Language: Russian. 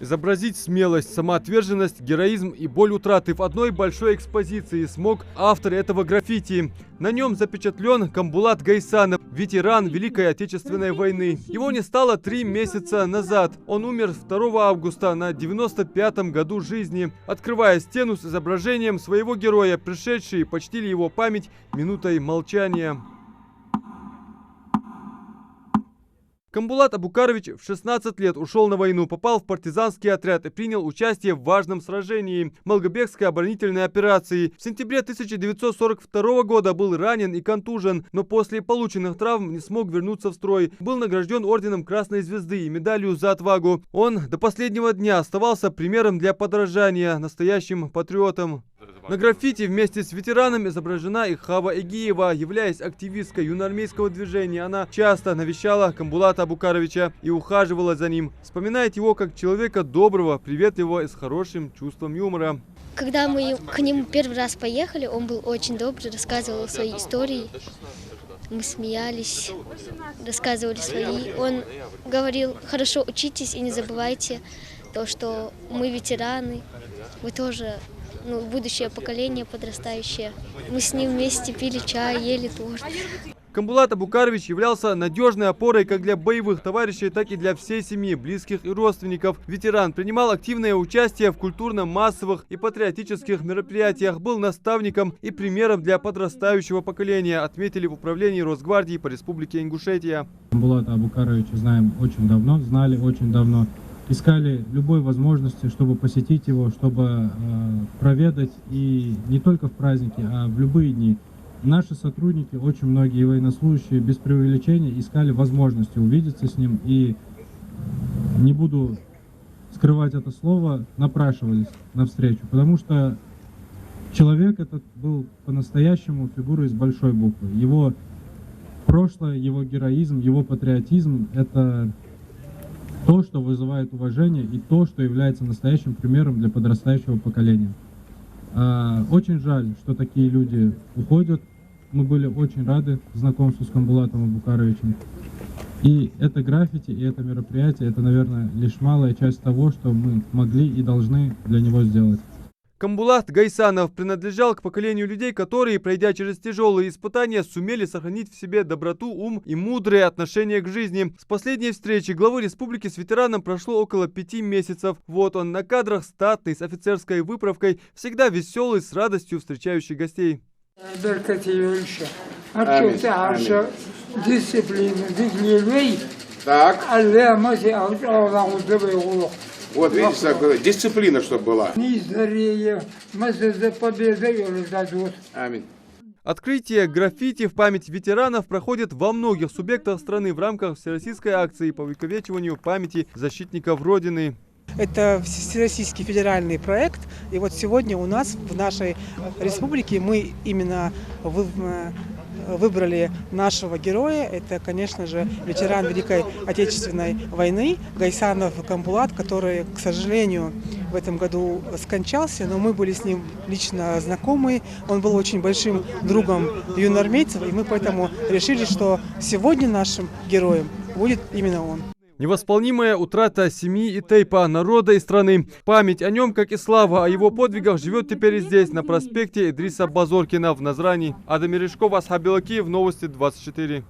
Изобразить смелость, самоотверженность, героизм и боль утраты в одной большой экспозиции смог автор этого граффити. На нем запечатлен Камбулат Гайсанов, ветеран Великой Отечественной войны. Его не стало 3 месяца назад. Он умер 2 августа на 95-м году жизни. Открывая стену с изображением своего героя, пришедшие почтили его память минутой молчания. Камбулат Абукарович в 16 лет ушел на войну, попал в партизанский отряд и принял участие в важном сражении – Малгобекской оборонительной операции. В сентябре 1942 года был ранен и контужен, но после полученных травм не смог вернуться в строй. Был награжден орденом Красной Звезды и медалью за отвагу. Он до последнего дня оставался примером для подражания, настоящим патриотом. На граффити вместе с ветераном изображена и Хава Эгиева. Являясь активисткой юноармейского движения, она часто навещала Камбулата Абукаровича и ухаживала за ним. Вспоминает его как человека доброго, приветливого и с хорошим чувством юмора. Когда мы к нему первый раз поехали, он был очень добрый, рассказывал свои истории. Мы смеялись, рассказывали свои. Он говорил: хорошо учитесь и не забывайте то, что мы ветераны, вы тоже... будущее поколение подрастающее. Мы с ним вместе пили чай, ели торт. Камбулат Абукарович являлся надежной опорой как для боевых товарищей, так и для всей семьи, близких и родственников. Ветеран принимал активное участие в культурно-массовых и патриотических мероприятиях, был наставником и примером для подрастающего поколения, отметили в управлении Росгвардии по республике Ингушетия. Камбулата Абукаровича знаем очень давно, знали очень давно. Искали любой возможности, чтобы посетить его, чтобы проведать, и не только в праздники, а в любые дни. Наши сотрудники, очень многие военнослужащие, без преувеличения, искали возможности увидеться с ним, и, не буду скрывать это слово, напрашивались на встречу, потому что человек этот был по-настоящему фигурой с большой буквы. Его прошлое, его героизм, его патриотизм – это... то, что вызывает уважение, и то, что является настоящим примером для подрастающего поколения. Очень жаль, что такие люди уходят. Мы были очень рады знакомству с Камбулатом Абукаровичем. И это граффити, и это мероприятие, это, наверное, лишь малая часть того, что мы могли и должны для него сделать. Камбулат Гайсанов принадлежал к поколению людей, которые, пройдя через тяжелые испытания, сумели сохранить в себе доброту, ум и мудрые отношения к жизни. С последней встречи главы республики с ветераном прошло около 5 месяцев. Вот он на кадрах, статный, с офицерской выправкой, всегда веселый, с радостью встречающий гостей. Вот видите, дисциплина, чтобы была. Аминь. Открытие граффити в память ветеранов проходит во многих субъектах страны в рамках всероссийской акции по увековечиванию памяти защитников Родины. Это всероссийский федеральный проект, и вот сегодня у нас в нашей республике мы именно выбрали нашего героя. Это, конечно же, ветеран Великой Отечественной войны Гайсанов Камбулат, который, к сожалению, в этом году скончался, но мы были с ним лично знакомы. Он был очень большим другом юноармейцев, и мы поэтому решили, что сегодня нашим героем будет именно он. Невосполнимая утрата семьи Итейпа, народа и страны. Память о нем, как и слава о его подвигах, живет теперь и здесь, на проспекте Идриса Базоркина в Назрани. Адам Мережков, Асхаб Белакиев, Новости 24.